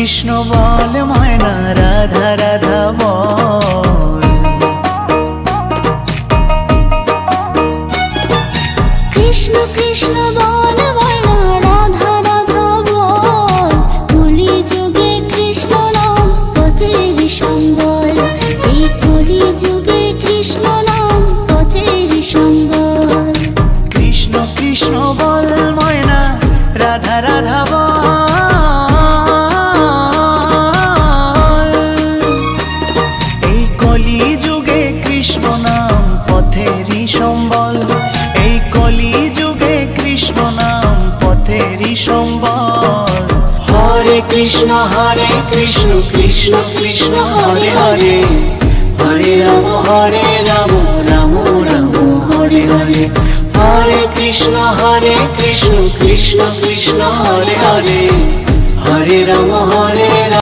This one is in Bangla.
কৃষ্ণ বল ময়না রাধা রাধা বল। কৃষ্ণ কৃষ্ণ বল ময়না রাধা রাধা বল। কলি যুগে কৃষ্ণ নাম পথের সম্বল। এই কলি যুগে কৃষ্ণ নাম পথের সম্বল। কৃষ্ণ কৃষ্ণ বল ময়না রাধা রাধা বল। এই কলি যুগে কৃষ্ণ নাম পথেরই সম্বল। এই কলি যুগে কৃষ্ণ নাম পথেরই সম্বল। হরে কৃষ্ণ কৃষ্ণ কৃষ্ণ হরে হরে। হরে রাম রাম রাম হরে হরে। হরে কৃষ্ণ কৃষ্ণ কৃষ্ণ হরে হরে। হরে রাম